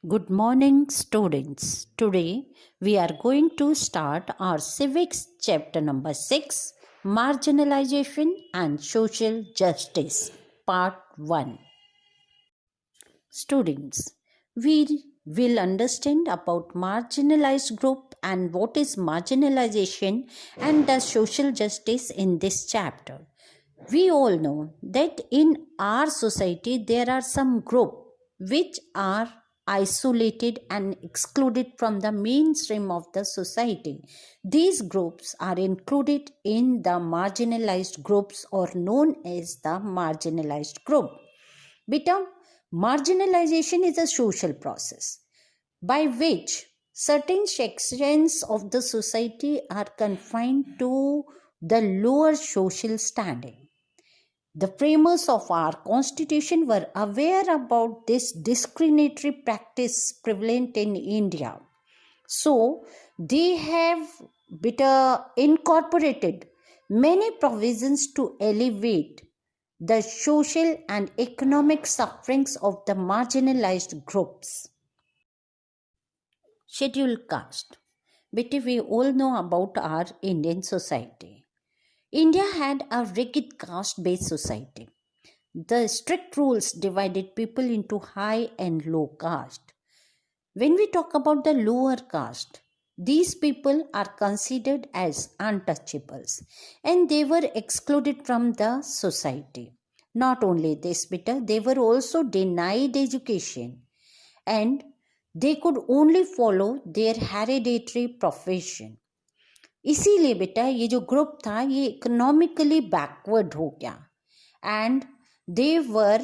Good morning, students. Today we are going to start our Civics chapter number 6, Marginalization and Social Justice, part 1. Students, we will understand about marginalized group and what is marginalization and the social justice in this chapter. We all know that in our society there are some groups which are isolated and excluded from the mainstream of the society. These groups are included in the marginalized groups or known as the marginalized group. Beta, marginalization is a social process by which certain sections of the society are confined to the lower social standing. The framers of our constitution were aware about this discriminatory practice prevalent in India. So, they have incorporated many provisions to elevate the social and economic sufferings of the marginalized groups. Scheduled caste. We all know about our Indian society. India had a rigid caste-based society. The strict rules divided people into high and low caste. When we talk about the lower caste, these people are considered as untouchables and they were excluded from the society. Not only this, they were also denied education and they could only follow their hereditary profession. इसीलिए बेटा ये जो group था ये economically backward हो गया and they were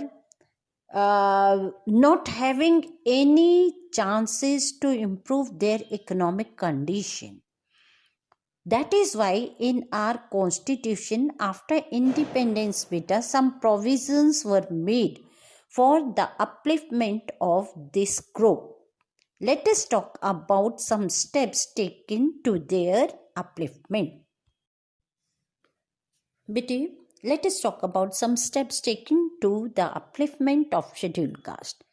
not having any chances to improve their economic condition. That is why in our constitution after independence beta some provisions were made for the upliftment of this group. Let us talk about some steps taken to their upliftment. Let us talk about some steps taken to the upliftment of scheduled caste.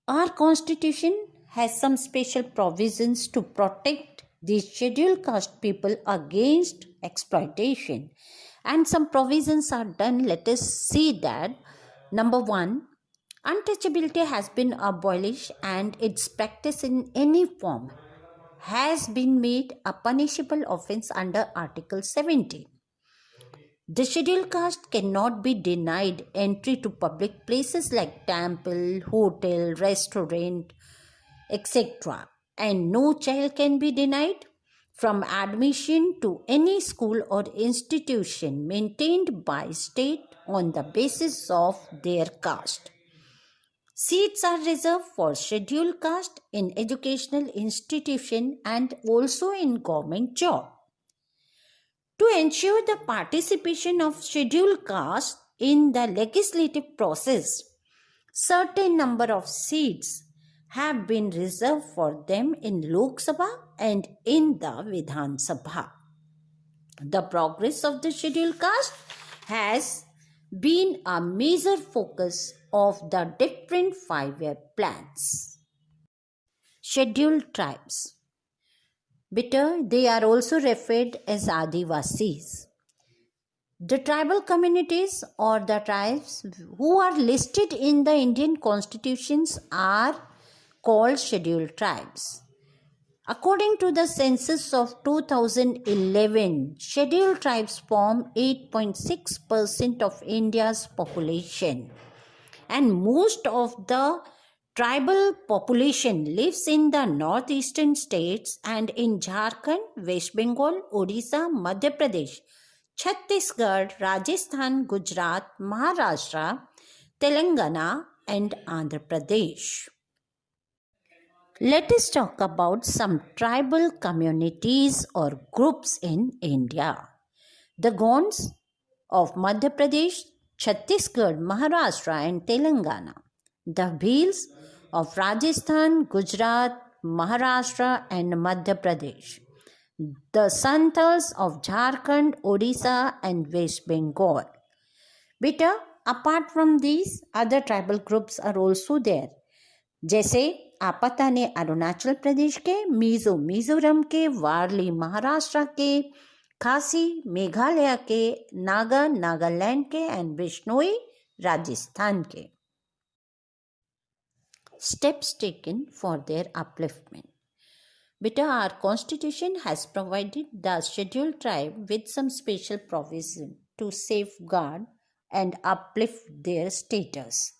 Our constitution has some special provisions to protect these scheduled caste people against exploitation. And some provisions are done. Let us see that. Number 1, untouchability has been abolished and its practice in any form has been made a punishable offence under Article 17. The scheduled caste cannot be denied entry to public places like temple, hotel, restaurant, etc. And no child can be denied from admission to any school or institution maintained by state on the basis of their caste. Seats are reserved for scheduled caste in educational institution and also in government job. To ensure the participation of scheduled caste in the legislative process, certain number of seats have been reserved for them in Lok Sabha and in the Vidhan Sabha. The progress of the scheduled caste has been a major focus of the different 5-year plans. Scheduled tribes. They are also referred as Adivasis. The tribal communities or the tribes who are listed in the Indian constitutions are called scheduled tribes. According to the census of 2011, scheduled tribes form 8.6% of India's population. And most of the tribal population lives in the northeastern states and in Jharkhand, West Bengal, Odisha, Madhya Pradesh, Chhattisgarh, Rajasthan, Gujarat, Maharashtra, Telangana and Andhra Pradesh. Let us talk about some tribal communities or groups in India. The Gonds of Madhya Pradesh, Chhattisgarh, Maharashtra and Telangana. The Bhils of Rajasthan, Gujarat, Maharashtra and Madhya Pradesh. The Santals of Jharkhand, Odisha and West Bengal. Apart from these, other tribal groups are also there. जैसे आपाता ने अरुणाचल प्रदेश के, मिजो मिजोरम के, वारली महाराष्ट्र के, खासी मेघालय के, नागा नागालैंड के and Bishnoi Rajasthan के. Steps taken for their upliftment. Beta, our constitution has provided the scheduled tribe with some special provision to safeguard and uplift their status.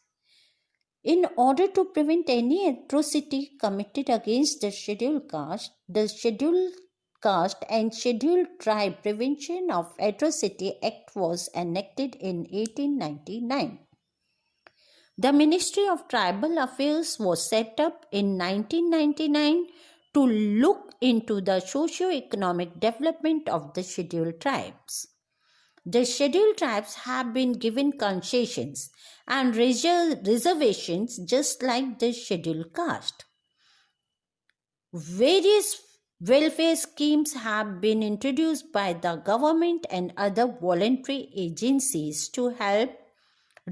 In order to prevent any atrocity committed against the scheduled caste and scheduled tribe Prevention of Atrocity Act was enacted in 1899. The Ministry of Tribal Affairs was set up in 1999 to look into the socio-economic development of the scheduled tribes. The scheduled tribes have been given concessions and reservations just like the scheduled caste. Various welfare schemes have been introduced by the government and other voluntary agencies to help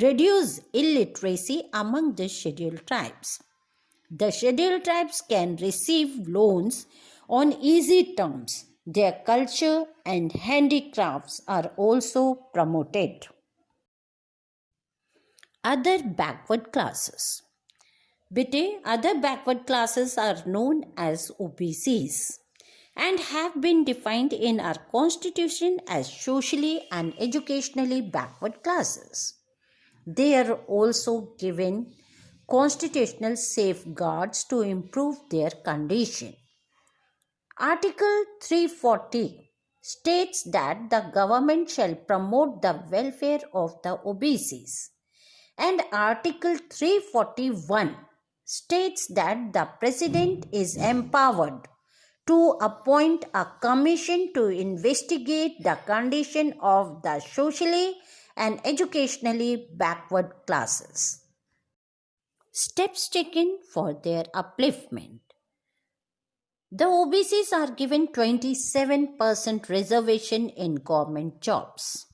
reduce illiteracy among the scheduled tribes. The scheduled tribes can receive loans on easy terms. Their culture and handicrafts are also promoted. Other backward classes. Other backward classes are known as OBCs and have been defined in our constitution as socially and educationally backward classes. They are also given constitutional safeguards to improve their condition. Article 340 states that the government shall promote the welfare of the OBCs, and Article 341 states that the President is empowered to appoint a commission to investigate the condition of the socially and educationally backward classes. Steps taken for their upliftment. The OBCs are given 27% reservation in government jobs.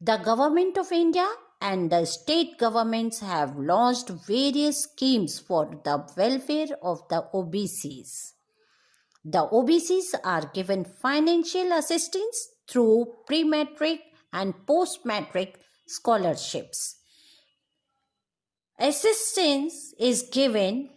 The Government of India and the state governments have launched various schemes for the welfare of the OBCs. The OBCs are given financial assistance through pre-matric and post-matric scholarships. Assistance is given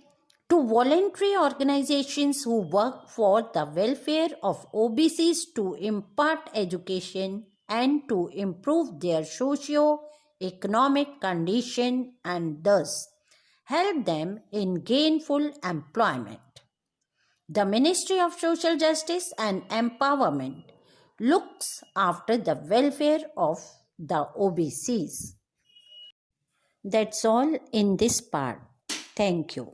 to voluntary organizations who work for the welfare of OBCs to impart education and to improve their socio-economic condition and thus help them in gainful employment. The Ministry of Social Justice and Empowerment looks after the welfare of the OBCs. That's all in this part. Thank you.